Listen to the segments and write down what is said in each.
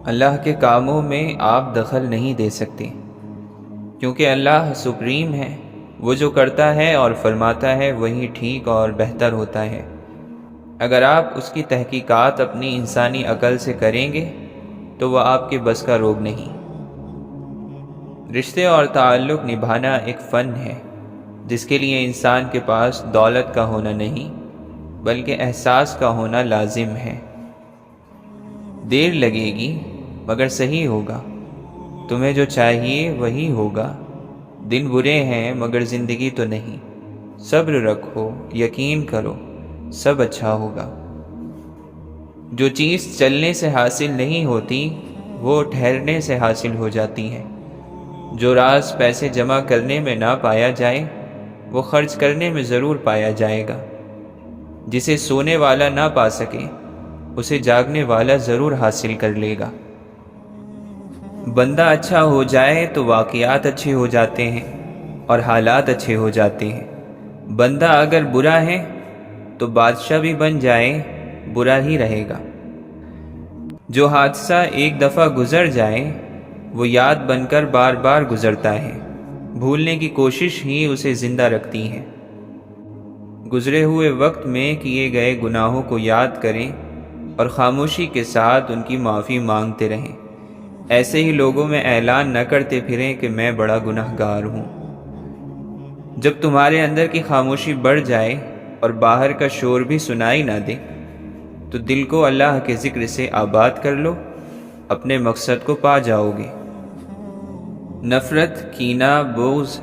اللہ کے کاموں میں آپ دخل نہیں دے سکتے، کیونکہ اللہ سپریم ہے۔ وہ جو کرتا ہے اور فرماتا ہے وہی ٹھیک اور بہتر ہوتا ہے۔ اگر آپ اس کی تحقیقات اپنی انسانی عقل سے کریں گے تو وہ آپ کے بس کا روگ نہیں۔ رشتے اور تعلق نبھانا ایک فن ہے جس کے لیے انسان کے پاس دولت کا ہونا نہیں بلکہ احساس کا ہونا لازم ہے۔ دیر لگے گی مگر صحیح ہوگا، تمہیں جو چاہیے وہی ہوگا۔ دن برے ہیں مگر زندگی تو نہیں، صبر رکھو، یقین کرو، سب اچھا ہوگا۔ جو چیز چلنے سے حاصل نہیں ہوتی وہ ٹھہرنے سے حاصل ہو جاتی ہے۔ جو راز پیسے جمع کرنے میں نہ پایا جائے وہ خرچ کرنے میں ضرور پایا جائے گا۔ جسے سونے والا نہ پا سکے اسے جاگنے والا ضرور حاصل کر لے گا۔ بندہ اچھا ہو جائے تو واقعات اچھے ہو جاتے ہیں اور حالات اچھے ہو جاتے ہیں۔ بندہ اگر برا ہے تو بادشاہ بھی بن جائے برا ہی رہے گا۔ جو حادثہ ایک دفعہ گزر جائے وہ یاد بن کر بار بار گزرتا ہے، بھولنے کی کوشش ہی اسے زندہ رکھتی ہے۔ گزرے ہوئے وقت میں کیے گئے گناہوں کو یاد کریں اور خاموشی کے ساتھ ان کی معافی مانگتے رہیں۔ ایسے ہی لوگوں میں اعلان نہ کرتے پھریں کہ میں بڑا گناہ گار ہوں۔ جب تمہارے اندر کی خاموشی بڑھ جائے اور باہر کا شور بھی سنائی نہ دے تو دل کو اللہ کے ذکر سے آباد کر لو، اپنے مقصد کو پا جاؤ گے۔ نفرت، کینہ، بغض،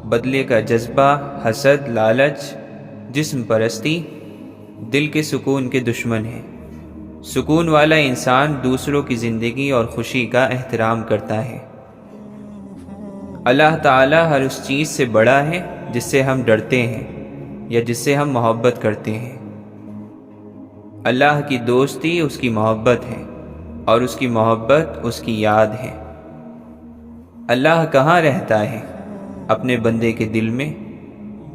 بدلے کا جذبہ، حسد، لالچ، جسم پرستی دل کے سکون کے دشمن ہیں۔ سکون والا انسان دوسروں کی زندگی اور خوشی کا احترام کرتا ہے۔ اللہ تعالی ہر اس چیز سے بڑا ہے جس سے ہم ڈرتے ہیں یا جس سے ہم محبت کرتے ہیں۔ اللہ کی دوستی اس کی محبت ہے اور اس کی محبت اس کی یاد ہے۔ اللہ کہاں رہتا ہے؟ اپنے بندے کے دل میں۔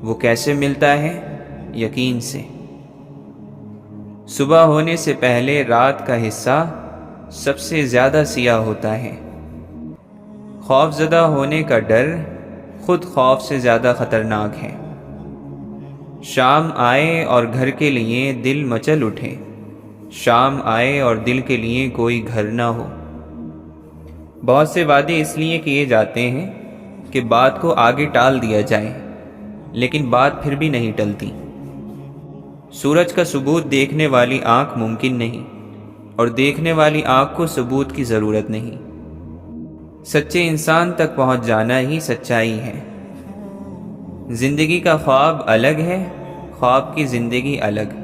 وہ کیسے ملتا ہے؟ یقین سے۔ صبح ہونے سے پہلے رات کا حصہ سب سے زیادہ سیاہ ہوتا ہے۔ خوف زدہ ہونے کا ڈر خود خوف سے زیادہ خطرناک ہے۔ شام آئے اور گھر کے لیے دل مچل اٹھے، شام آئے اور دل کے لیے کوئی گھر نہ ہو۔ بہت سے وعدے اس لیے کیے جاتے ہیں کہ بات کو آگے ٹال دیا جائے، لیکن بات پھر بھی نہیں ٹلتی۔ سورج کا ثبوت دیکھنے والی آنکھ ممکن نہیں، اور دیکھنے والی آنکھ کو ثبوت کی ضرورت نہیں۔ سچے انسان تک پہنچ جانا ہی سچائی ہے۔ زندگی کا خواب الگ ہے، خواب کی زندگی الگ۔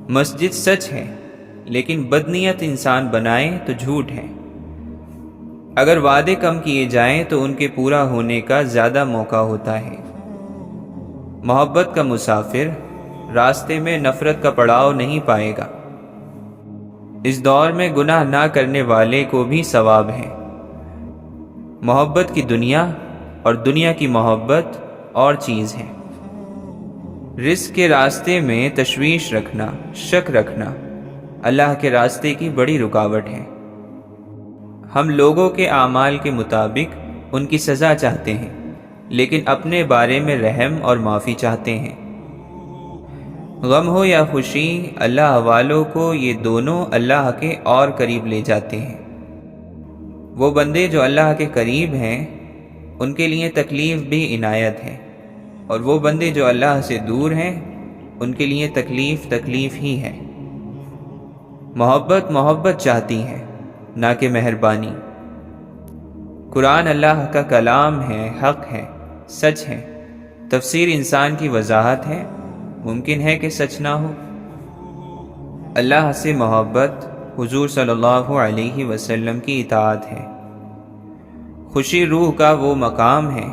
مسجد سچ ہے لیکن بدنیت انسان بنائے تو جھوٹ ہے۔ اگر وعدے کم کیے جائیں تو ان کے پورا ہونے کا زیادہ موقع ہوتا ہے۔ محبت کا مسافر راستے میں نفرت کا پڑاؤ نہیں پائے گا۔ اس دور میں گناہ نہ کرنے والے کو بھی ثواب ہے۔ محبت کی دنیا اور دنیا کی محبت اور چیز ہے۔ رزق کے راستے میں تشویش رکھنا، شک رکھنا اللہ کے راستے کی بڑی رکاوٹ ہے۔ ہم لوگوں کے اعمال کے مطابق ان کی سزا چاہتے ہیں، لیکن اپنے بارے میں رحم اور معافی چاہتے ہیں۔ غم ہو یا خوشی، اللہ والوں کو یہ دونوں اللہ کے اور قریب لے جاتے ہیں۔ وہ بندے جو اللہ کے قریب ہیں ان کے لیے تکلیف بھی عنایت ہے، اور وہ بندے جو اللہ سے دور ہیں ان کے لیے تکلیف ہی ہے۔ محبت محبت چاہتی ہے نہ کہ مہربانی۔ قرآن اللہ کا کلام ہے، حق ہے، سچ ہے۔ تفسیر انسان کی وضاحت ہے، ممکن ہے کہ سچ نہ ہو۔ اللہ سے محبت حضور صلی اللہ علیہ وسلم کی اطاعت ہے۔ خوشی روح کا وہ مقام ہے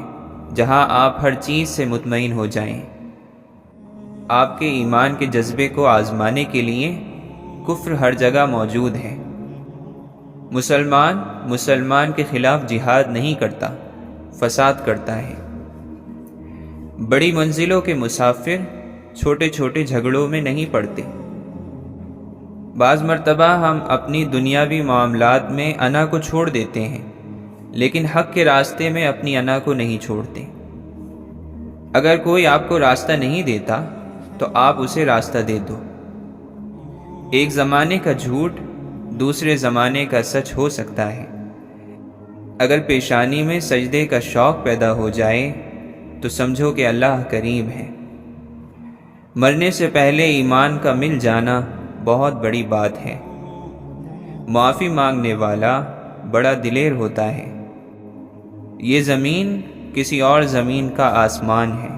جہاں آپ ہر چیز سے مطمئن ہو جائیں۔ آپ کے ایمان کے جذبے کو آزمانے کے لیے کفر ہر جگہ موجود ہے۔ مسلمان کے خلاف جہاد نہیں کرتا، فساد کرتا ہے۔ بڑی منزلوں کے مسافر چھوٹے چھوٹے جھگڑوں میں نہیں پڑتے۔ بعض مرتبہ ہم اپنی دنیاوی معاملات میں انا کو چھوڑ دیتے ہیں، لیکن حق کے راستے میں اپنی انا کو نہیں چھوڑتے۔ اگر کوئی آپ کو راستہ نہیں دیتا تو آپ اسے راستہ دے دو۔ ایک زمانے کا جھوٹ دوسرے زمانے کا سچ ہو سکتا ہے۔ اگر پیشانی میں سجدے کا شوق پیدا ہو جائے تو سمجھو کہ اللہ قریب ہے۔ مرنے سے پہلے ایمان کا مل جانا بہت بڑی بات ہے۔ معافی مانگنے والا بڑا دلیر ہوتا ہے۔ یہ زمین کسی اور زمین کا آسمان ہے۔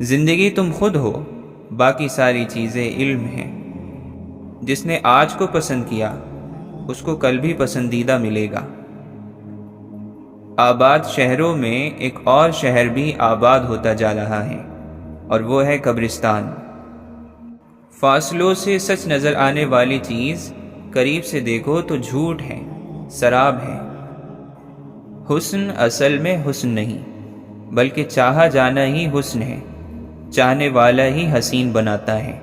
زندگی تم خود ہو، باقی ساری چیزیں علم ہیں۔ جس نے آج کو پسند کیا اس کو کل بھی پسندیدہ ملے گا۔ آباد شہروں میں ایک اور شہر بھی آباد ہوتا جا رہا ہے، اور وہ ہے قبرستان۔ فاصلوں سے سچ نظر آنے والی چیز قریب سے دیکھو تو جھوٹ ہے، سراب ہے۔ حسن اصل میں حسن نہیں، بلکہ چاہا جانا ہی حسن ہے۔ چاہنے والا ہی حسین بناتا ہے۔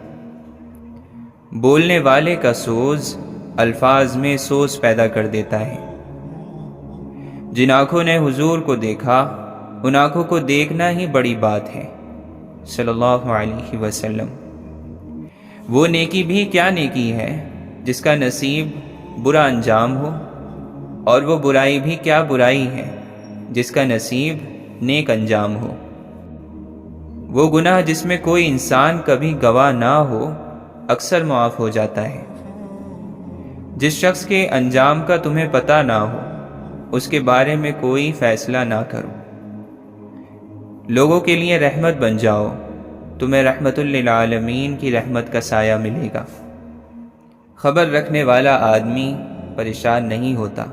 بولنے والے کا سوز الفاظ میں سوز پیدا کر دیتا ہے۔ جن آنکھوں نے حضور کو دیکھا ان آنکھوں کو دیکھنا ہی بڑی بات ہے، صلی اللہ علیہ وسلم۔ وہ نیکی بھی کیا نیکی ہے جس کا نصیب برا انجام ہو، اور وہ برائی بھی کیا برائی ہے جس کا نصیب نیک انجام ہو۔ وہ گناہ جس میں کوئی انسان کبھی گواہ نہ ہو اکثر معاف ہو جاتا ہے۔ جس شخص کے انجام کا تمہیں پتہ نہ ہو اس کے بارے میں کوئی فیصلہ نہ کرو۔ لوگوں کے لیے رحمت بن جاؤ، تمہیں رحمت للعالمین کی رحمت کا سایہ ملے گا۔ خبر رکھنے والا آدمی پریشان نہیں ہوتا۔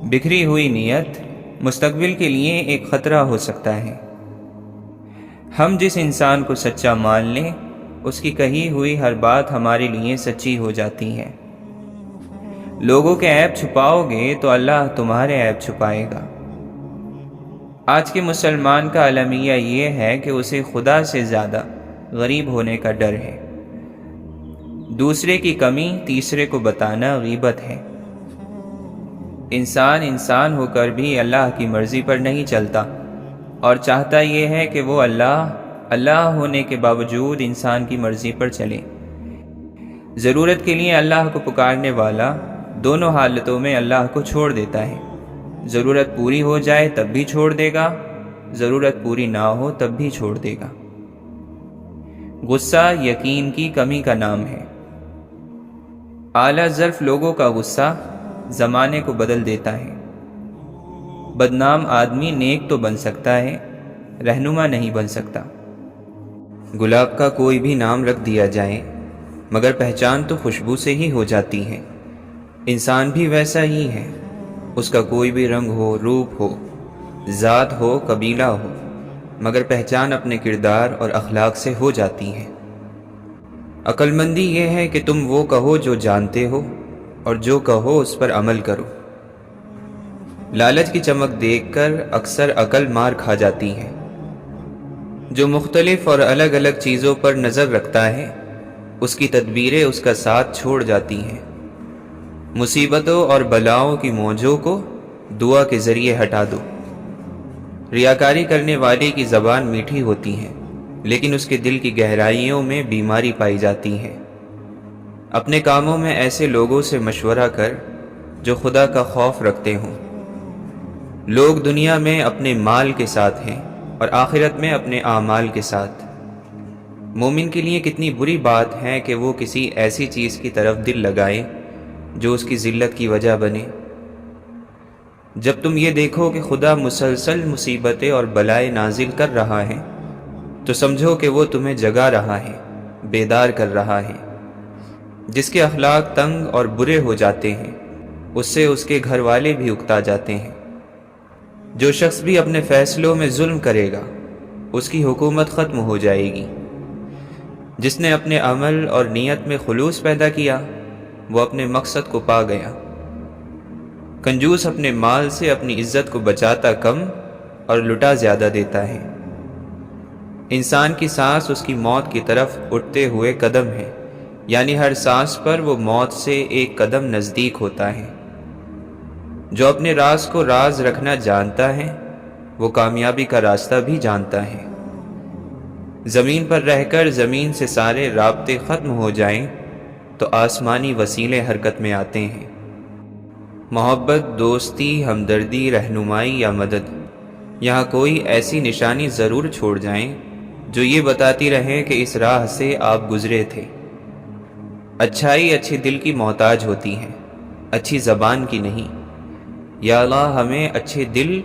بکھری ہوئی نیت مستقبل کے لیے ایک خطرہ ہو سکتا ہے۔ ہم جس انسان کو سچا مان لیں اس کی کہی ہوئی ہر بات ہمارے لیے سچی ہو جاتی ہے۔ لوگوں کے عیب چھپاؤ گے تو اللہ تمہارے عیب چھپائے گا۔ آج کے مسلمان کا المیہ یہ ہے کہ اسے خدا سے زیادہ غریب ہونے کا ڈر ہے۔ دوسرے کی کمی تیسرے کو بتانا غیبت ہے۔ انسان ہو کر بھی اللہ کی مرضی پر نہیں چلتا، اور چاہتا یہ ہے کہ وہ اللہ ہونے کے باوجود انسان کی مرضی پر چلے۔ ضرورت کے لیے اللہ کو پکارنے والا دونوں حالتوں میں اللہ کو چھوڑ دیتا ہے۔ ضرورت پوری ہو جائے تب بھی چھوڑ دے گا، ضرورت پوری نہ ہو تب بھی چھوڑ دے گا۔ غصہ یقین کی کمی کا نام ہے۔ اعلیٰ ظرف لوگوں کا غصہ زمانے کو بدل دیتا ہے۔ بدنام آدمی نیک تو بن سکتا ہے، رہنما نہیں بن سکتا۔ گلاب کا کوئی بھی نام رکھ دیا جائے مگر پہچان تو خوشبو سے ہی ہو جاتی ہے۔ انسان بھی ویسا ہی ہے، اس کا کوئی بھی رنگ ہو، روپ ہو، ذات ہو، قبیلہ ہو، مگر پہچان اپنے کردار اور اخلاق سے ہو جاتی ہے۔ عقل مندی یہ ہے کہ تم وہ کہو جو جانتے ہو اور جو کہو اس پر عمل کرو۔ لالچ کی چمک دیکھ کر اکثر عقل مار کھا جاتی ہے۔ جو مختلف اور الگ الگ چیزوں پر نظر رکھتا ہے اس کی تدبیریں اس کا ساتھ چھوڑ جاتی ہیں۔ مصیبتوں اور بلاؤں کی موجوں کو دعا کے ذریعے ہٹا دو۔ ریاکاری کرنے والے کی زبان میٹھی ہوتی ہے لیکن اس کے دل کی گہرائیوں میں بیماری پائی جاتی ہے۔ اپنے کاموں میں ایسے لوگوں سے مشورہ کر جو خدا کا خوف رکھتے ہوں۔ لوگ دنیا میں اپنے مال کے ساتھ ہیں اور آخرت میں اپنے اعمال کے ساتھ۔ مومن کے لیے کتنی بری بات ہے کہ وہ کسی ایسی چیز کی طرف دل لگائے جو اس کی ذلت کی وجہ بنے۔ جب تم یہ دیکھو کہ خدا مسلسل مصیبتیں اور بلائیں نازل کر رہا ہے تو سمجھو کہ وہ تمہیں جگا رہا ہے، بیدار کر رہا ہے۔ جس کے اخلاق تنگ اور برے ہو جاتے ہیں اس سے اس کے گھر والے بھی اکتا جاتے ہیں۔ جو شخص بھی اپنے فیصلوں میں ظلم کرے گا اس کی حکومت ختم ہو جائے گی۔ جس نے اپنے عمل اور نیت میں خلوص پیدا کیا وہ اپنے مقصد کو پا گیا۔ کنجوس اپنے مال سے اپنی عزت کو بچاتا کم اور لٹا زیادہ دیتا ہے۔ انسان کی سانس اس کی موت کی طرف اٹھتے ہوئے قدم ہے، یعنی ہر سانس پر وہ موت سے ایک قدم نزدیک ہوتا ہے۔ جو اپنے راز کو راز رکھنا جانتا ہے وہ کامیابی کا راستہ بھی جانتا ہے۔ زمین پر رہ کر زمین سے سارے رابطے ختم ہو جائیں تو آسمانی وسیلے حرکت میں آتے ہیں۔ محبت، دوستی، ہمدردی، رہنمائی یا مدد، یہاں کوئی ایسی نشانی ضرور چھوڑ جائیں جو یہ بتاتی رہے کہ اس راہ سے آپ گزرے تھے۔ اچھائی اچھے دل کی محتاج ہوتی ہے، اچھی زبان کی نہیں۔ یا اللہ ہمیں اچھے دل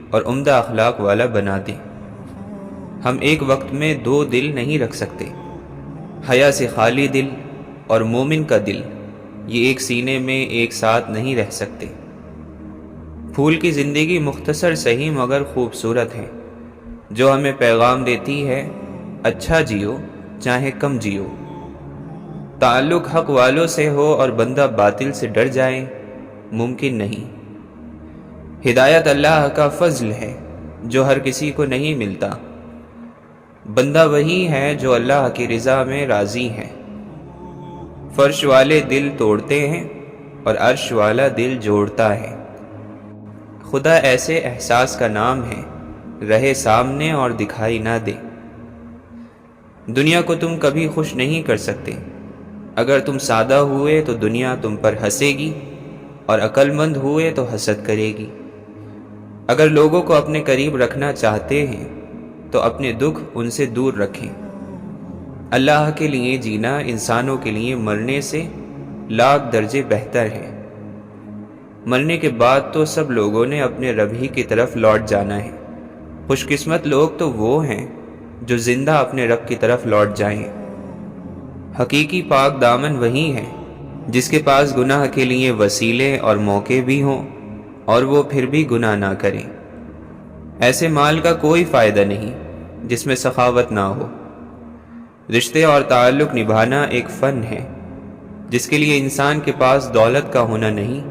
اور عمدہ اخلاق والا بنا دے۔ ہم ایک وقت میں دو دل نہیں رکھ سکتے۔ حیا سے خالی دل اور مومن کا دل، یہ ایک سینے میں ایک ساتھ نہیں رہ سکتے۔ پھول کی زندگی مختصر سہی مگر خوبصورت ہے، جو ہمیں پیغام دیتی ہے اچھا جیو چاہے کم جیو۔ تعلق حق والوں سے ہو اور بندہ باطل سے ڈر جائے، ممکن نہیں۔ ہدایت اللہ کا فضل ہے جو ہر کسی کو نہیں ملتا۔ بندہ وہی ہے جو اللہ کی رضا میں راضی ہے۔ فرش والے دل توڑتے ہیں اور عرش والا دل جوڑتا ہے۔ خدا ایسے احساس کا نام ہے، رہے سامنے اور دکھائی نہ دے۔ دنیا کو تم کبھی خوش نہیں کر سکتے۔ اگر تم سادہ ہوئے تو دنیا تم پر ہنسے گی، اور عقل مند ہوئے تو حسد کرے گی۔ اگر لوگوں کو اپنے قریب رکھنا چاہتے ہیں تو اپنے دکھ ان سے دور رکھیں۔ اللہ کے لیے جینا انسانوں کے لیے مرنے سے لاکھ درجے بہتر ہے۔ مرنے کے بعد تو سب لوگوں نے اپنے رب ہی کی طرف لوٹ جانا ہے۔ خوش قسمت لوگ تو وہ ہیں جو زندہ اپنے رب کی طرف لوٹ جائیں۔ حقیقی پاک دامن وہی ہے جس کے پاس گناہ کے لیے وسیلے اور موقع بھی ہوں اور وہ پھر بھی گناہ نہ کرے۔ ایسے مال کا کوئی فائدہ نہیں جس میں سخاوت نہ ہو۔ رشتے اور تعلق نبھانا ایک فن ہے جس کے لیے انسان کے پاس دولت کا ہونا نہیں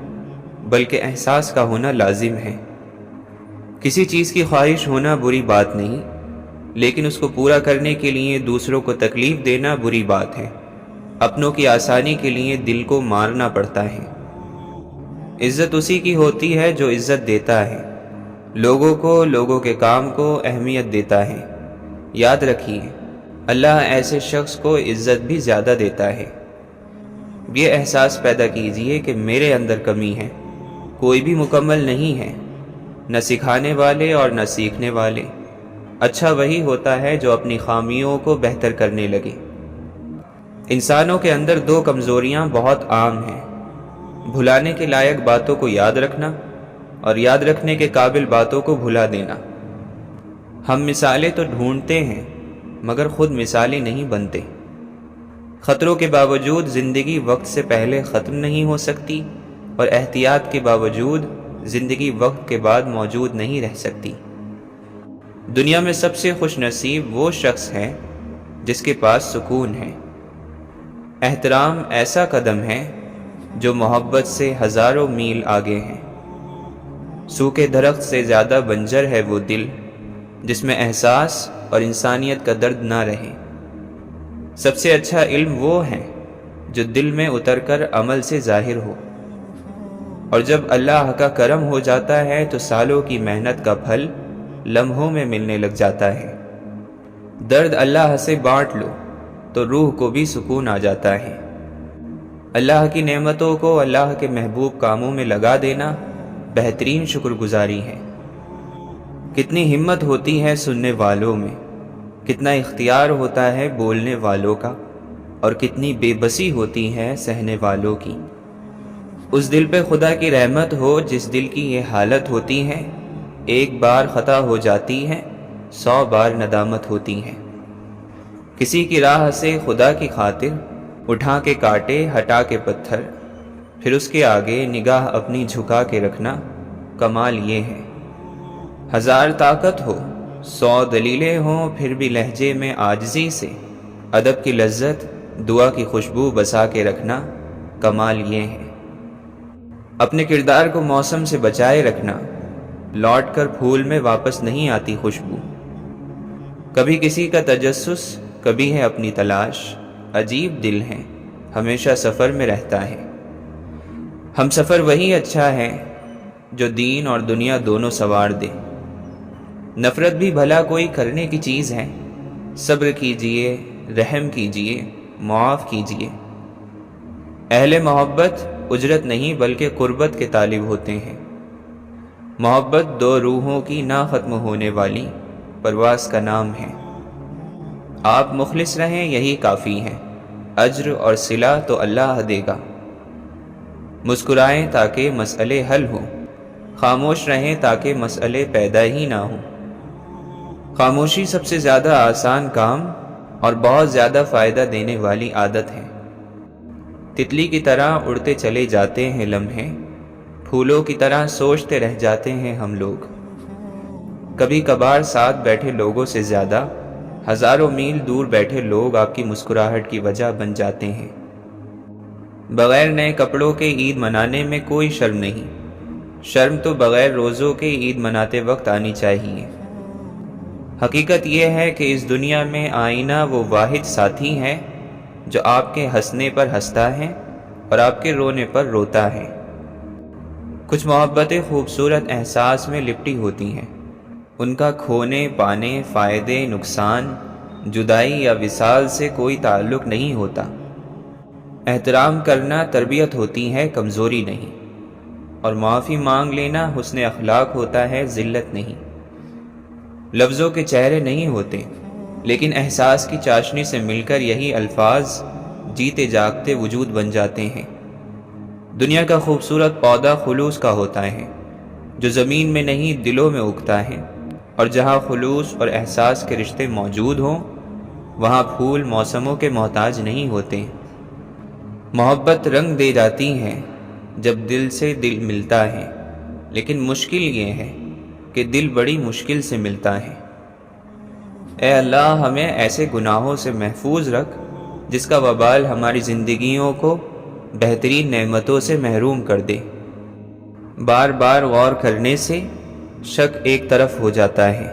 بلکہ احساس کا ہونا لازم ہے۔ کسی چیز کی خواہش ہونا بری بات نہیں، لیکن اس کو پورا کرنے کے لیے دوسروں کو تکلیف دینا بری بات ہے۔ اپنوں کی آسانی کے لیے دل کو مارنا پڑتا ہے۔ عزت اسی کی ہوتی ہے جو عزت دیتا ہے، لوگوں کو، لوگوں کے کام کو اہمیت دیتا ہے۔ یاد رکھیے اللہ ایسے شخص کو عزت بھی زیادہ دیتا ہے۔ یہ احساس پیدا کیجئے کہ میرے اندر کمی ہے، کوئی بھی مکمل نہیں ہے، نہ سکھانے والے اور نہ سیکھنے والے۔ اچھا وہی ہوتا ہے جو اپنی خامیوں کو بہتر کرنے لگے۔ انسانوں کے اندر دو کمزوریاں بہت عام ہیں، بھلانے کے لائق باتوں کو یاد رکھنا اور یاد رکھنے کے قابل باتوں کو بھلا دینا۔ ہم مثالیں تو ڈھونڈتے ہیں مگر خود مثالیں نہیں بنتے۔ خطروں کے باوجود زندگی وقت سے پہلے ختم نہیں ہو سکتی، اور احتیاط کے باوجود زندگی وقت کے بعد موجود نہیں رہ سکتی۔ دنیا میں سب سے خوش نصیب وہ شخص ہے جس کے پاس سکون ہے۔ احترام ایسا قدم ہے جو محبت سے ہزاروں میل آگے ہے۔ سوکھے درخت سے زیادہ بنجر ہے وہ دل جس میں احساس اور انسانیت کا درد نہ رہے۔ سب سے اچھا علم وہ ہے جو دل میں اتر کر عمل سے ظاہر ہو، اور جب اللہ کا کرم ہو جاتا ہے تو سالوں کی محنت کا پھل لمحوں میں ملنے لگ جاتا ہے۔ درد اللہ سے بانٹ لو تو روح کو بھی سکون آ جاتا ہے۔ اللہ کی نعمتوں کو اللہ کے محبوب کاموں میں لگا دینا بہترین شکر گزاری ہے۔ کتنی ہمت ہوتی ہے سننے والوں میں، کتنا اختیار ہوتا ہے بولنے والوں کا، اور کتنی بے بسی ہوتی ہے سہنے والوں کی۔ اس دل پہ خدا کی رحمت ہو جس دل کی یہ حالت ہوتی ہے، ایک بار خطا ہو جاتی ہے 100 بار ندامت ہوتی ہے۔ کسی کی راہ سے خدا کی خاطر اٹھا کے کاٹے ہٹا کے پتھر، پھر اس کے آگے نگاہ اپنی جھکا کے رکھنا، کمال یہ ہے۔ 1000 طاقت ہو 100 دلیلیں ہوں پھر بھی لہجے میں عاجزی سے ادب کی لذت دعا کی خوشبو بسا کے رکھنا، کمال یہ ہے۔ اپنے کردار کو موسم سے بچائے رکھنا، لوٹ کر پھول میں واپس نہیں آتی خوشبو۔ کبھی کسی کا تجسس، کبھی ہے اپنی تلاش، عجیب دل ہے ہمیشہ سفر میں رہتا ہے۔ ہم سفر وہی اچھا ہے جو دین اور دنیا دونوں سوار دے۔ نفرت بھی بھلا کوئی کرنے کی چیز ہے، صبر کیجئے، رحم کیجئے، معاف کیجئے۔ اہل محبت اجرت نہیں بلکہ قربت کے طالب ہوتے ہیں۔ محبت دو روحوں کی نہ ختم ہونے والی پرواز کا نام ہے۔ آپ مخلص رہیں یہی کافی ہے، اجر اور صلہ تو اللہ دے گا۔ مسکرائیں تاکہ مسئلے حل ہوں، خاموش رہیں تاکہ مسئلے پیدا ہی نہ ہوں۔ خاموشی سب سے زیادہ آسان کام اور بہت زیادہ فائدہ دینے والی عادت ہے۔ تتلی کی طرح اڑتے چلے جاتے ہیں لمحے، پھولوں کی طرح سوچتے رہ جاتے ہیں ہم لوگ۔ کبھی کبھار ساتھ بیٹھے لوگوں سے زیادہ ہزاروں میل دور بیٹھے لوگ آپ کی مسکراہٹ کی وجہ بن جاتے ہیں۔ بغیر نئے کپڑوں کے عید منانے میں کوئی شرم نہیں، شرم تو بغیر روزوں کے عید مناتے وقت آنی چاہیے۔ حقیقت یہ ہے کہ اس دنیا میں آئینہ وہ واحد ساتھی ہے جو آپ کے ہنسنے پر ہنستا ہے اور آپ کے رونے پر روتا ہے۔ کچھ محبتیں خوبصورت احساس میں لپٹی ہوتی ہیں، ان کا کھونے پانے، فائدے، نقصان، جدائی یا وصال سے کوئی تعلق نہیں ہوتا۔ احترام کرنا تربیت ہوتی ہے، کمزوری نہیں، اور معافی مانگ لینا حسن اخلاق ہوتا ہے، ذلت نہیں۔ لفظوں کے چہرے نہیں ہوتے، لیکن احساس کی چاشنی سے مل کر یہی الفاظ جیتے جاگتے وجود بن جاتے ہیں۔ دنیا کا خوبصورت پودا خلوص کا ہوتا ہے، جو زمین میں نہیں دلوں میں اگتا ہے، اور جہاں خلوص اور احساس کے رشتے موجود ہوں وہاں پھول موسموں کے محتاج نہیں ہوتے۔ محبت رنگ دے جاتی ہے جب دل سے دل ملتا ہے، لیکن مشکل یہ ہے کہ دل بڑی مشکل سے ملتا ہے۔ اے اللہ، ہمیں ایسے گناہوں سے محفوظ رکھ جس کا وبال ہماری زندگیوں کو بہترین نعمتوں سے محروم کر دے۔ بار بار غور کرنے سے شک ایک طرف ہو جاتا ہے۔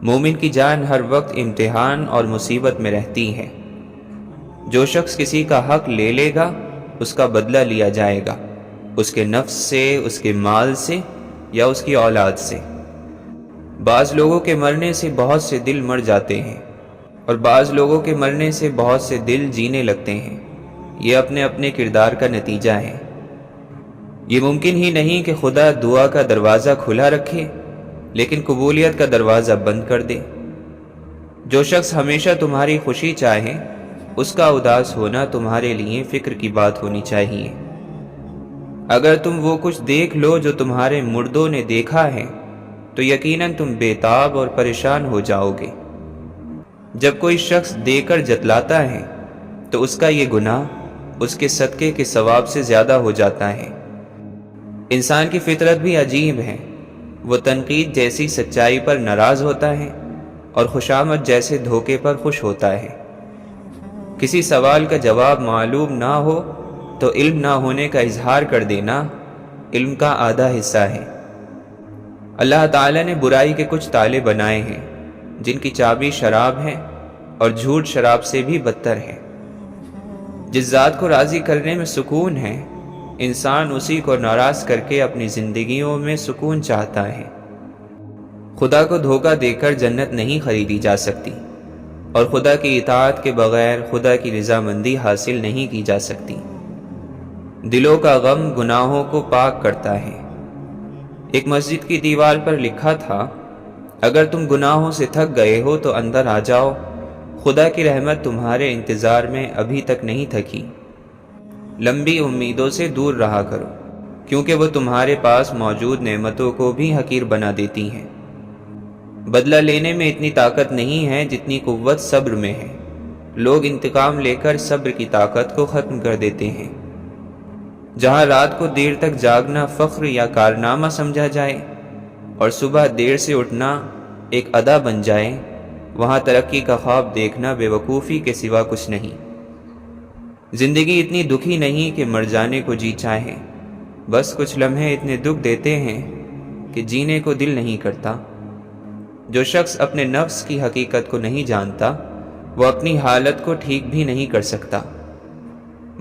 مومن کی جان ہر وقت امتحان اور مصیبت میں رہتی ہے۔ جو شخص کسی کا حق لے لے گا اس کا بدلہ لیا جائے گا، اس کے نفس سے، اس کے مال سے یا اس کی اولاد سے۔ بعض لوگوں کے مرنے سے بہت سے دل مر جاتے ہیں، اور بعض لوگوں کے مرنے سے بہت سے دل جینے لگتے ہیں۔ یہ اپنے اپنے کردار کا نتیجہ ہے۔ یہ ممکن ہی نہیں کہ خدا دعا کا دروازہ کھلا رکھے لیکن قبولیت کا دروازہ بند کر دے۔ جو شخص ہمیشہ تمہاری خوشی چاہے اس کا اداس ہونا تمہارے لیے فکر کی بات ہونی چاہیے۔ اگر تم وہ کچھ دیکھ لو جو تمہارے مردوں نے دیکھا ہے تو یقیناً تم بے تاب اور پریشان ہو جاؤ گے۔ جب کوئی شخص دے کر جتلاتا ہے تو اس کا یہ گناہ اس کے صدقے کے ثواب سے زیادہ ہو جاتا ہے۔ انسان کی فطرت بھی عجیب ہے، وہ تنقید جیسی سچائی پر ناراض ہوتا ہے اور خوشامد جیسے دھوکے پر خوش ہوتا ہے۔ کسی سوال کا جواب معلوم نہ ہو تو علم نہ ہونے کا اظہار کر دینا علم کا آدھا حصہ ہے۔ اللہ تعالیٰ نے برائی کے کچھ تالے بنائے ہیں جن کی چابی شراب ہے اور جھوٹ شراب سے بھی بدتر ہے۔ جس ذات کو راضی کرنے میں سکون ہے، انسان اسی کو ناراض کر کے اپنی زندگیوں میں سکون چاہتا ہے۔ خدا کو دھوکہ دے کر جنت نہیں خریدی جا سکتی، اور خدا کی اطاعت کے بغیر خدا کی رضامندی حاصل نہیں کی جا سکتی۔ دلوں کا غم گناہوں کو پاک کرتا ہے۔ ایک مسجد کی دیوار پر لکھا تھا، اگر تم گناہوں سے تھک گئے ہو تو اندر آ جاؤ، خدا کی رحمت تمہارے انتظار میں ابھی تک نہیں تھکی۔ لمبی امیدوں سے دور رہا کرو، کیونکہ وہ تمہارے پاس موجود نعمتوں کو بھی حقیر بنا دیتی ہیں۔ بدلہ لینے میں اتنی طاقت نہیں ہے جتنی قوت صبر میں ہے۔ لوگ انتقام لے کر صبر کی طاقت کو ختم کر دیتے ہیں۔ جہاں رات کو دیر تک جاگنا فخر یا کارنامہ سمجھا جائے اور صبح دیر سے اٹھنا ایک ادا بن جائے، وہاں ترقی کا خواب دیکھنا بے وقوفی کے سوا کچھ نہیں۔ زندگی اتنی دکھی نہیں کہ مر جانے کو جی چاہے، بس کچھ لمحے اتنے دکھ دیتے ہیں کہ جینے کو دل نہیں کرتا۔ جو شخص اپنے نفس کی حقیقت کو نہیں جانتا وہ اپنی حالت کو ٹھیک بھی نہیں کر سکتا۔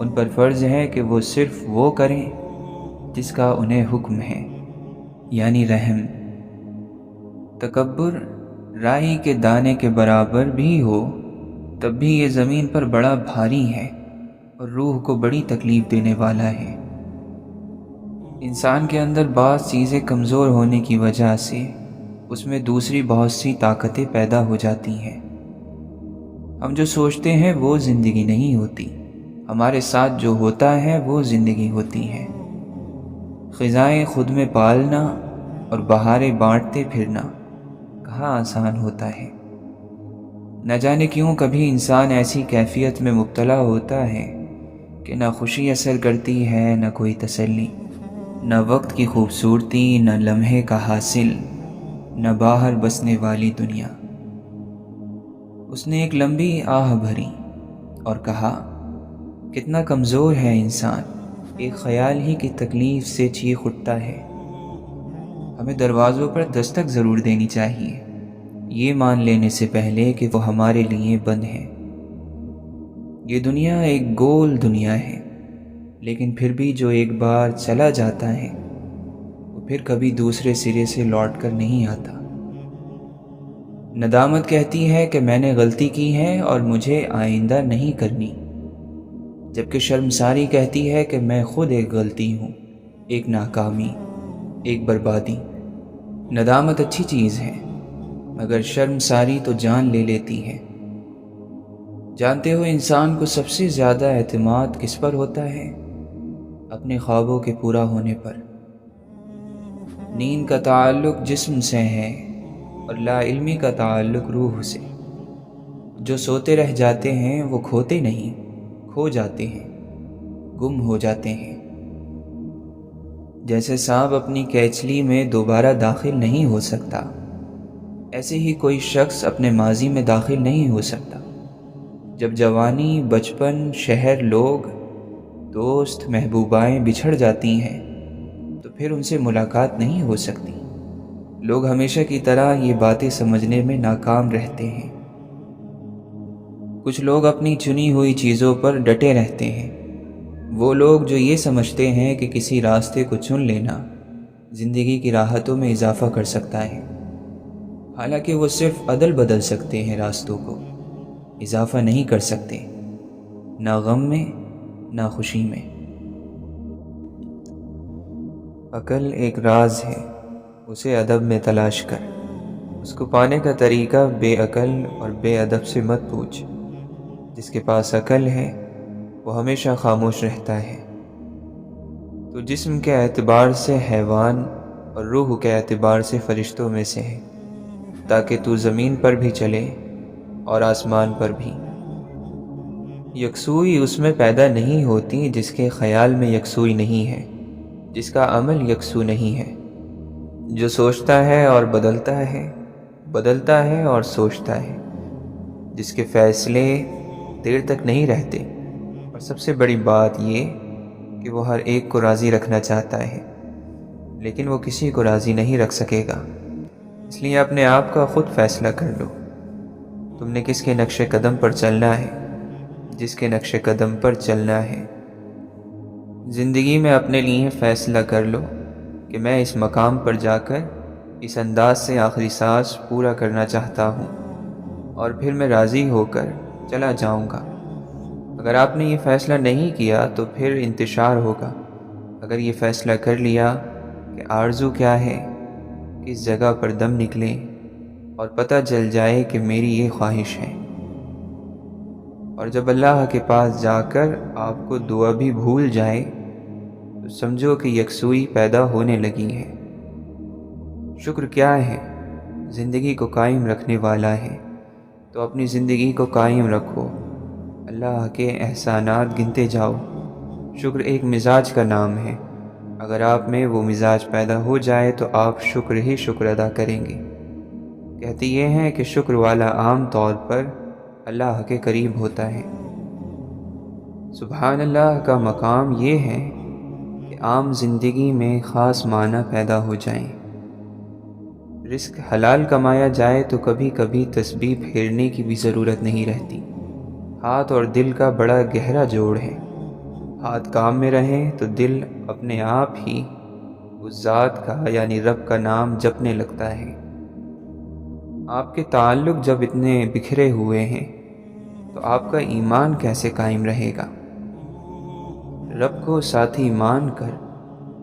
ان پر فرض ہے کہ وہ صرف وہ کریں جس کا انہیں حکم ہے، یعنی رحم۔ تکبر رائی کے دانے کے برابر بھی ہو تب بھی یہ زمین پر بڑا بھاری ہے اور روح کو بڑی تکلیف دینے والا ہے۔ انسان کے اندر بعض چیزیں کمزور ہونے کی وجہ سے اس میں دوسری بہت سی طاقتیں پیدا ہو جاتی ہیں۔ ہم جو سوچتے ہیں وہ زندگی نہیں ہوتی، ہمارے ساتھ جو ہوتا ہے وہ زندگی ہوتی ہے۔ خزائیں خود میں پالنا اور بہاریں بانٹتے پھرنا کہاں آسان ہوتا ہے۔ نہ جانے کیوں کبھی انسان ایسی کیفیت میں مبتلا ہوتا ہے کہ نہ خوشی اثر کرتی ہے، نہ کوئی تسلی، نہ وقت کی خوبصورتی، نہ لمحے کا حاصل، نہ باہر بسنے والی دنیا۔ اس نے ایک لمبی آہ بھری اور کہا، کتنا کمزور ہے انسان، ایک خیال ہی کی تکلیف سے چیخ اٹھتا ہے۔ ہمیں دروازوں پر دستک ضرور دینی چاہیے، یہ مان لینے سے پہلے کہ وہ ہمارے لیے بند ہے۔ یہ دنیا ایک گول دنیا ہے، لیکن پھر بھی جو ایک بار چلا جاتا ہے وہ پھر کبھی دوسرے سرے سے لوٹ کر نہیں آتا۔ ندامت کہتی ہے کہ میں نے غلطی کی ہے اور مجھے آئندہ نہیں کرنی، جبکہ شرمساری کہتی ہے کہ میں خود ایک غلطی ہوں، ایک ناکامی، ایک بربادی۔ ندامت اچھی چیز ہے، مگر شرمساری تو جان لے لیتی ہے۔ جانتے ہو انسان کو سب سے زیادہ اعتماد کس پر ہوتا ہے؟ اپنے خوابوں کے پورا ہونے پر۔ نیند کا تعلق جسم سے ہے اور لا علمی کا تعلق روح سے۔ جو سوتے رہ جاتے ہیں وہ کھوتے نہیں، کھو جاتے ہیں، گم ہو جاتے ہیں۔ جیسے سانپ اپنی کیچلی میں دوبارہ داخل نہیں ہو سکتا، ایسے ہی کوئی شخص اپنے ماضی میں داخل نہیں ہو سکتا۔ جب جوانی، بچپن، شہر، لوگ، دوست، محبوبائیں بچھڑ جاتی ہیں تو پھر ان سے ملاقات نہیں ہو سکتی۔ لوگ ہمیشہ کی طرح یہ باتیں سمجھنے میں ناکام رہتے ہیں۔ کچھ لوگ اپنی چنی ہوئی چیزوں پر ڈٹے رہتے ہیں۔ وہ لوگ جو یہ سمجھتے ہیں کہ کسی راستے کو چن لینا زندگی کی راحتوں میں اضافہ کر سکتا ہے، حالانکہ وہ صرف عدل بدل سکتے ہیں، راستوں کو اضافہ نہیں کر سکتے، نہ غم میں نہ خوشی میں۔ عقل ایک راز ہے، اسے ادب میں تلاش کر۔ اس کو پانے کا طریقہ بے عقل اور بے ادب سے مت پوچھ۔ جس کے پاس عقل ہے وہ ہمیشہ خاموش رہتا ہے۔ تو جسم کے اعتبار سے حیوان اور روح کے اعتبار سے فرشتوں میں سے ہے، تاکہ تو زمین پر بھی چلے اور آسمان پر بھی۔ یکسوئی اس میں پیدا نہیں ہوتی جس کے خیال میں یکسوئی نہیں ہے، جس کا عمل یکسو نہیں ہے، جو سوچتا ہے اور بدلتا ہے، بدلتا ہے اور سوچتا ہے، جس کے فیصلے دیر تک نہیں رہتے، اور سب سے بڑی بات یہ کہ وہ ہر ایک کو راضی رکھنا چاہتا ہے، لیکن وہ کسی کو راضی نہیں رکھ سکے گا۔ اس لیے اپنے آپ کا خود فیصلہ کر لو، تم نے کس کے نقش قدم پر چلنا ہے، جس کے نقش قدم پر چلنا ہے۔ زندگی میں اپنے لیے فیصلہ کر لو کہ میں اس مقام پر جا کر اس انداز سے آخری سانس پورا کرنا چاہتا ہوں، اور پھر میں راضی ہو کر چلا جاؤں گا۔ اگر آپ نے یہ فیصلہ نہیں کیا تو پھر انتشار ہوگا۔ اگر یہ فیصلہ کر لیا کہ آرزو کیا ہے، کس جگہ پر دم نکلے، اور پتہ چل جائے کہ میری یہ خواہش ہے، اور جب اللہ کے پاس جا کر آپ کو دعا بھی بھول جائے تو سمجھو کہ یکسوئی پیدا ہونے لگی ہے۔ شکر کیا ہے؟ زندگی کو قائم رکھنے والا ہے، تو اپنی زندگی کو قائم رکھو، اللہ کے احسانات گنتے جاؤ۔ شکر ایک مزاج کا نام ہے، اگر آپ میں وہ مزاج پیدا ہو جائے تو آپ شکر ہی شکر ادا کریں گے۔ کہتے یہ ہیں کہ شکر والا عام طور پر اللہ کے قریب ہوتا ہے۔ سبحان اللہ کا مقام یہ ہے کہ عام زندگی میں خاص معنی پیدا ہو جائیں۔ رزق حلال کمایا جائے تو کبھی کبھی تسبیح پھیرنے کی بھی ضرورت نہیں رہتی۔ ہاتھ اور دل کا بڑا گہرا جوڑ ہے، ہاتھ کام میں رہیں تو دل اپنے آپ ہی اس ذات کا یعنی رب کا نام جپنے لگتا ہے۔ آپ کے تعلق جب اتنے بکھرے ہوئے ہیں تو آپ کا ایمان کیسے قائم رہے گا؟ رب کو ساتھی مان کر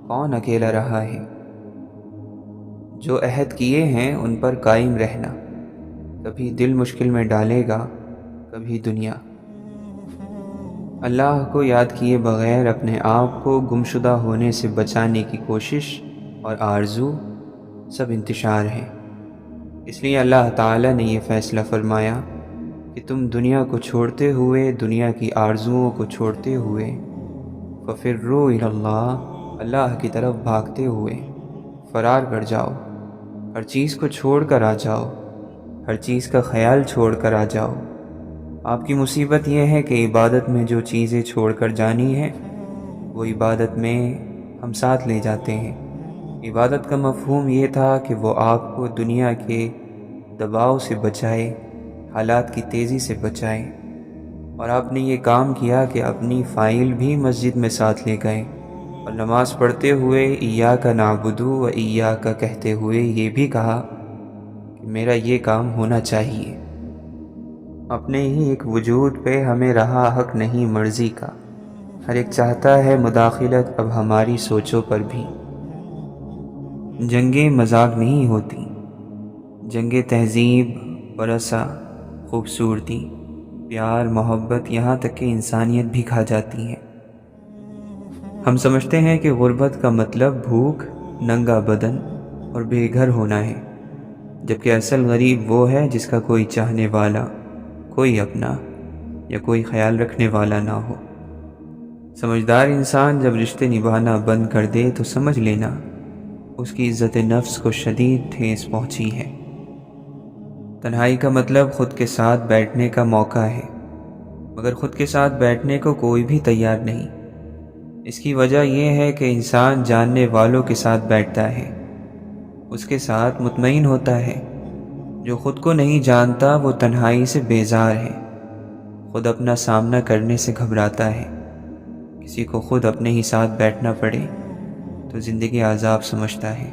کون اکیلا رہا ہے؟ جو عہد کیے ہیں ان پر قائم رہنا، کبھی دل مشکل میں ڈالے گا، کبھی دنیا۔ اللہ کو یاد کیے بغیر اپنے آپ کو گمشدہ ہونے سے بچانے کی کوشش اور آرزو سب انتشار ہے۔ اس لیے اللہ تعالیٰ نے یہ فیصلہ فرمایا کہ تم دنیا کو چھوڑتے ہوئے، دنیا کی آرزوؤں کو چھوڑتے ہوئے، فَفِرُّوا إِلَى اللَّهِ، اللہ کی طرف بھاگتے ہوئے فرار کر جاؤ، ہر چیز کو چھوڑ کر آ جاؤ، ہر چیز کا خیال چھوڑ کر آ جاؤ۔ آپ کی مصیبت یہ ہے کہ عبادت میں جو چیزیں چھوڑ کر جانی ہے وہ عبادت میں ہم ساتھ لے جاتے ہیں۔ عبادت کا مفہوم یہ تھا کہ وہ آپ کو دنیا کے دباؤ سے بچائے، حالات کی تیزی سے بچائے، اور آپ نے یہ کام کیا کہ اپنی فائل بھی مسجد میں ساتھ لے گئے، اور نماز پڑھتے ہوئے ایاک نعبد و ایاک کہتے ہوئے یہ بھی کہا کہ میرا یہ کام ہونا چاہیے۔ اپنے ہی ایک وجود پہ ہمیں رہا حق نہیں مرضی کا، ہر ایک چاہتا ہے مداخلت اب ہماری سوچوں پر بھی۔ جنگیں مذاق نہیں ہوتی، جنگ تہذیب، ورثہ، خوبصورتی، پیار، محبت، یہاں تک کہ انسانیت بھی کھا جاتی ہے۔ ہم سمجھتے ہیں کہ غربت کا مطلب بھوک، ننگا بدن اور بے گھر ہونا ہے، جبکہ اصل غریب وہ ہے جس کا کوئی چاہنے والا، کوئی اپنا یا کوئی خیال رکھنے والا نہ ہو۔ سمجھدار انسان جب رشتے نبھانا بند کر دے تو سمجھ لینا اس کی عزت نفس کو شدید ٹھیس پہنچی ہے۔ تنہائی کا مطلب خود کے ساتھ بیٹھنے کا موقع ہے، مگر خود کے ساتھ بیٹھنے کو کوئی بھی تیار نہیں۔ اس کی وجہ یہ ہے کہ انسان جاننے والوں کے ساتھ بیٹھتا ہے، اس کے ساتھ مطمئن ہوتا ہے۔ جو خود کو نہیں جانتا وہ تنہائی سے بیزار ہے، خود اپنا سامنا کرنے سے گھبراتا ہے۔ کسی کو خود اپنے ہی ساتھ بیٹھنا پڑے تو زندگی عذاب سمجھتا ہے۔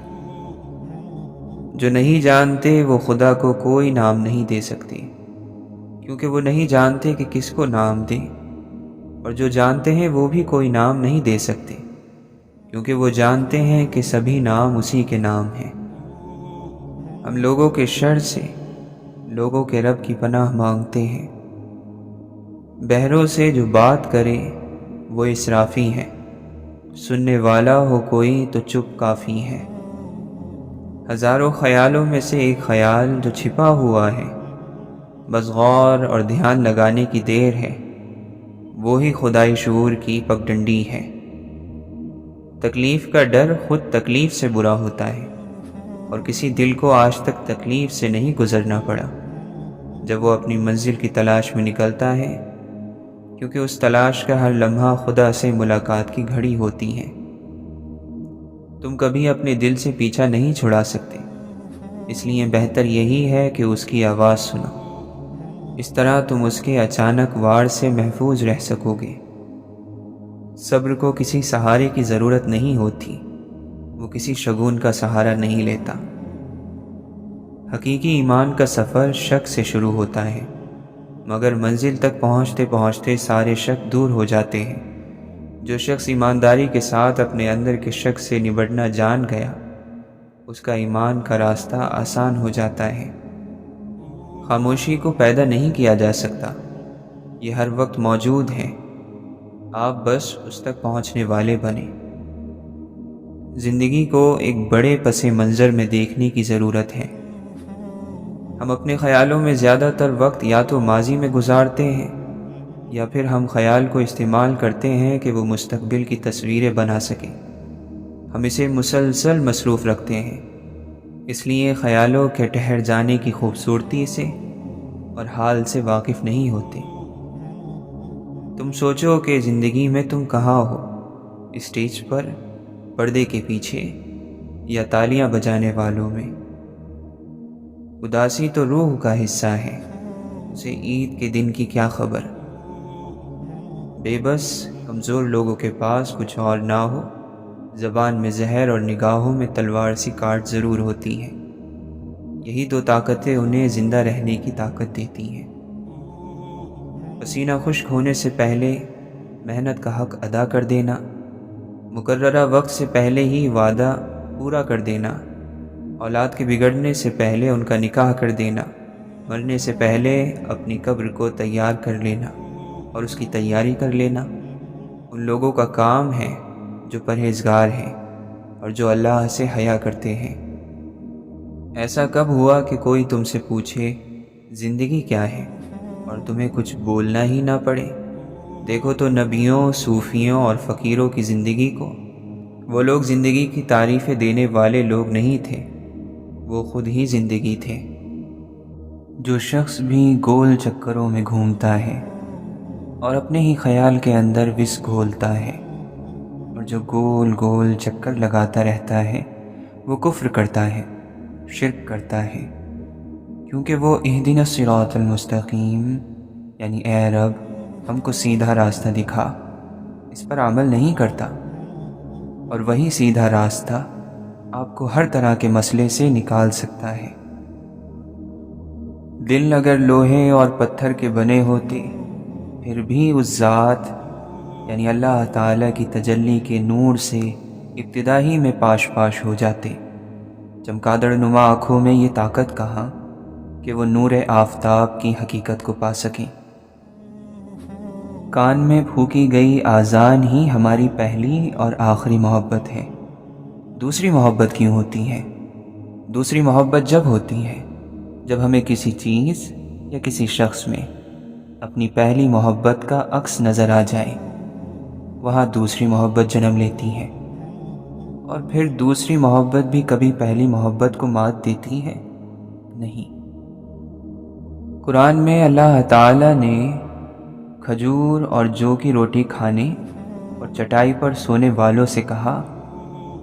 جو نہیں جانتے وہ خدا کو کوئی نام نہیں دے سکتے، کیونکہ وہ نہیں جانتے کہ کس کو نام دیں، اور جو جانتے ہیں وہ بھی کوئی نام نہیں دے سکتے، کیونکہ وہ جانتے ہیں کہ سبھی نام اسی کے نام ہیں۔ ہم لوگوں کے شر سے لوگوں کے رب کی پناہ مانگتے ہیں۔ بہروں سے جو بات کرے وہ اسرافی ہے، سننے والا ہو کوئی تو چپ کافی ہے۔ ہزاروں خیالوں میں سے ایک خیال جو چھپا ہوا ہے، بس غور اور دھیان لگانے کی دیر ہے، وہی خدائی شعور کی پگڈنڈی ہے۔ تکلیف کا ڈر خود تکلیف سے برا ہوتا ہے، اور کسی دل کو آج تک تکلیف سے نہیں گزرنا پڑا جب وہ اپنی منزل کی تلاش میں نکلتا ہے، کیونکہ اس تلاش کا ہر لمحہ خدا سے ملاقات کی گھڑی ہوتی ہے۔ تم کبھی اپنے دل سے پیچھا نہیں چھڑا سکتے، اس لیے بہتر یہی ہے کہ اس کی آواز سنو، اس طرح تم اس کے اچانک وار سے محفوظ رہ سکو گے۔ صبر کو کسی سہارے کی ضرورت نہیں ہوتی، وہ کسی شگون کا سہارا نہیں لیتا۔ حقیقی ایمان کا سفر شک سے شروع ہوتا ہے، مگر منزل تک پہنچتے پہنچتے سارے شک دور ہو جاتے ہیں۔ جو شخص ایمانداری کے ساتھ اپنے اندر کے شک سے نبٹنا جان گیا، اس کا ایمان کا راستہ آسان ہو جاتا ہے۔ خاموشی کو پیدا نہیں کیا جا سکتا، یہ ہر وقت موجود ہے، آپ بس اس تک پہنچنے والے بنیں۔ زندگی کو ایک بڑے پس منظر میں دیکھنے کی ضرورت ہے۔ ہم اپنے خیالوں میں زیادہ تر وقت یا تو ماضی میں گزارتے ہیں، یا پھر ہم خیال کو استعمال کرتے ہیں کہ وہ مستقبل کی تصویریں بنا سکیں۔ ہم اسے مسلسل مصروف رکھتے ہیں، اس لیے خیالوں کے ٹھہر جانے کی خوبصورتی سے اور حال سے واقف نہیں ہوتے۔ تم سوچو کہ زندگی میں تم کہاں ہو، اسٹیج پر، پردے کے پیچھے، یا تالیاں بجانے والوں میں۔ اداسی تو روح کا حصہ ہے، اسے عید کے دن کی کیا خبر۔ بے بس کمزور لوگوں کے پاس کچھ اور نہ ہو، زبان میں زہر اور نگاہوں میں تلوار سی کاٹ ضرور ہوتی ہے۔ یہی دو طاقتیں انہیں زندہ رہنے کی طاقت دیتی ہیں۔ پسینہ خشک ہونے سے پہلے محنت کا حق ادا کر دینا، مقررہ وقت سے پہلے ہی وعدہ پورا کر دینا، اولاد کے بگڑنے سے پہلے ان کا نکاح کر دینا، مرنے سے پہلے اپنی قبر کو تیار کر لینا اور اس کی تیاری کر لینا، ان لوگوں کا کام ہے جو پرہیزگار ہیں اور جو اللہ سے حیا کرتے ہیں۔ ایسا کب ہوا کہ کوئی تم سے پوچھے زندگی کیا ہے اور تمہیں کچھ بولنا ہی نہ پڑے؟ دیکھو تو نبیوں، صوفیوں اور فقیروں کی زندگی کو۔ وہ لوگ زندگی کی تعریفیں دینے والے لوگ نہیں تھے، وہ خود ہی زندگی تھے۔ جو شخص بھی گول چکروں میں گھومتا ہے اور اپنے ہی خیال کے اندر وس گھولتا ہے، اور جو گول گول چکر لگاتا رہتا ہے، وہ کفر کرتا ہے، شرک کرتا ہے، کیونکہ وہ اہدنا الصراط المستقیم یعنی اے رب ہم کو سیدھا راستہ دکھا، اس پر عمل نہیں کرتا۔ اور وہی سیدھا راستہ آپ کو ہر طرح کے مسئلے سے نکال سکتا ہے۔ دل اگر لوہے اور پتھر کے بنے ہوتے پھر بھی اس ذات یعنی اللہ تعالیٰ کی تجلی کے نور سے ابتدا ہی میں پاش پاش ہو جاتے۔ چمکادڑ نما آنکھوں میں یہ طاقت کہاں کہ وہ نور آفتاب کی حقیقت کو پا سکیں۔ کان میں پھونکی گئی آذان ہی ہماری پہلی اور آخری محبت ہے۔ دوسری محبت کیوں ہوتی ہے؟ دوسری محبت جب ہوتی ہے جب ہمیں کسی چیز یا کسی شخص میں اپنی پہلی محبت کا عکس نظر آ جائے، وہاں دوسری محبت جنم لیتی ہے۔ اور پھر دوسری محبت بھی کبھی پہلی محبت کو مات دیتی ہے؟ نہیں۔ قرآن میں اللہ تعالیٰ نے کھجور اور جو کی روٹی کھانے اور چٹائی پر سونے والوں سے کہا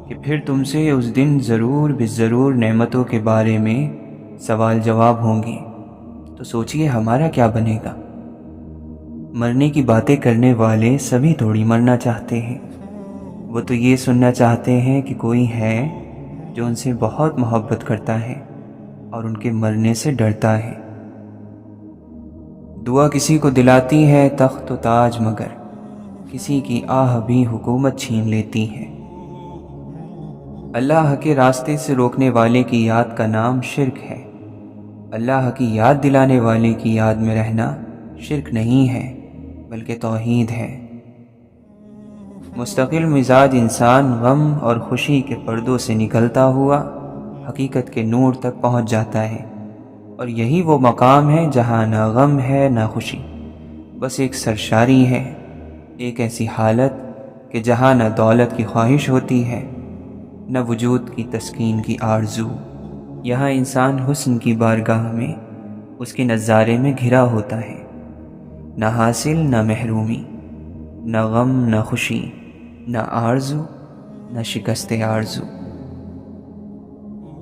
کہ پھر تم سے اس دن ضرور بضرور نعمتوں کے بارے میں سوال جواب ہوں گے، تو سوچئے ہمارا کیا بنے گا؟ مرنے کی باتیں کرنے والے سبھی تھوڑی مرنا چاہتے ہیں، وہ تو یہ سننا چاہتے ہیں کہ کوئی ہے جو ان سے بہت محبت کرتا ہے اور ان کے مرنے سے ڈرتا ہے۔ دعا کسی کو دلاتی ہے تخت و تاج، مگر کسی کی آہ بھی حکومت چھین لیتی ہے۔ اللہ کے راستے سے روکنے والے کی یاد کا نام شرک ہے۔ اللہ کی یاد دلانے والے کی یاد میں رہنا شرک نہیں ہے بلکہ توحید ہے۔ مستقل مزاج انسان غم اور خوشی کے پردوں سے نکلتا ہوا حقیقت کے نور تک پہنچ جاتا ہے، اور یہی وہ مقام ہے جہاں نہ غم ہے نہ خوشی، بس ایک سرشاری ہے، ایک ایسی حالت کہ جہاں نہ دولت کی خواہش ہوتی ہے نہ وجود کی تسکین کی آرزو۔ یہاں انسان حسن کی بارگاہ میں اس کے نظارے میں گھرا ہوتا ہے، نہ حاصل نہ محرومی، نہ غم نہ خوشی، نہ آرزو نہ شکست آرزو۔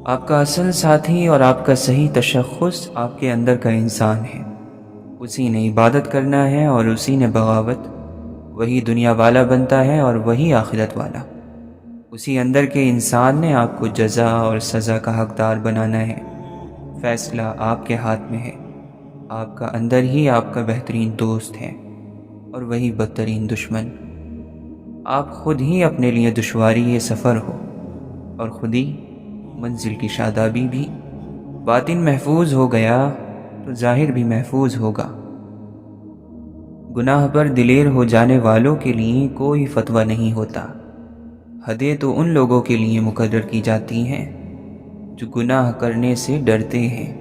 آپ کا اصل ساتھی اور آپ کا صحیح تشخص آپ کے اندر کا انسان ہے، اسی نے عبادت کرنا ہے اور اسی نے بغاوت، وہی دنیا والا بنتا ہے اور وہی آخرت والا۔ اسی اندر کے انسان نے آپ کو جزا اور سزا کا حقدار بنانا ہے۔ فیصلہ آپ کے ہاتھ میں ہے، آپ کا اندر ہی آپ کا بہترین دوست ہے اور وہی بدترین دشمن۔ آپ خود ہی اپنے لیے دشواری سفر ہو اور خود ہی منزل کی شادابی بھی۔ باطن محفوظ ہو گیا تو ظاہر بھی محفوظ ہوگا۔ گناہ پر دلیر ہو جانے والوں کے لیے کوئی فتویٰ نہیں ہوتا، حدیں تو ان لوگوں کے لیے مقرر کی جاتی ہیں جو گناہ کرنے سے ڈرتے ہیں۔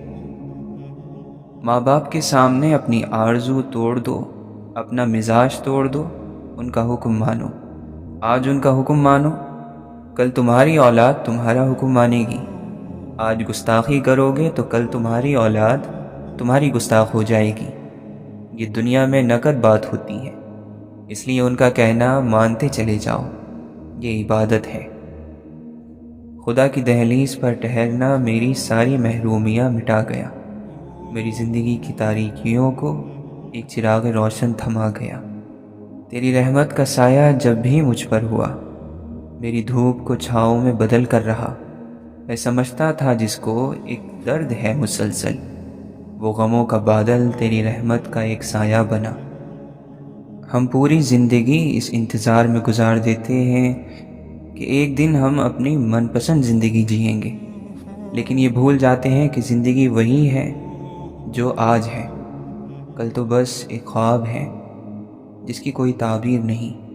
ماں باپ کے سامنے اپنی آرزو توڑ دو، اپنا مزاج توڑ دو، ان کا حکم مانو۔ آج ان کا حکم مانو، کل تمہاری اولاد تمہارا حکم مانے گی۔ آج گستاخی کرو گے تو کل تمہاری اولاد تمہاری گستاخ ہو جائے گی۔ یہ دنیا میں نقد بات ہوتی ہے، اس لیے ان کا کہنا مانتے چلے جاؤ، یہ عبادت ہے۔ خدا کی دہلیز پر ٹہرنا میری ساری محرومیاں مٹا گیا، میری زندگی کی تاریکیوں کو ایک چراغ روشن تھما گیا۔ تیری رحمت کا سایہ جب بھی مجھ پر ہوا، میری دھوپ کو چھاؤں میں بدل کر رہا۔ میں سمجھتا تھا جس کو ایک درد ہے مسلسل، وہ غموں کا بادل تیری رحمت کا ایک سایہ بنا۔ ہم پوری زندگی اس انتظار میں گزار دیتے ہیں کہ ایک دن ہم اپنی من پسند زندگی جئیں گے، لیکن یہ بھول جاتے ہیں کہ زندگی وہی ہے جو آج ہے، کل تو بس ایک خواب ہے جس کی کوئی تعبیر نہیں۔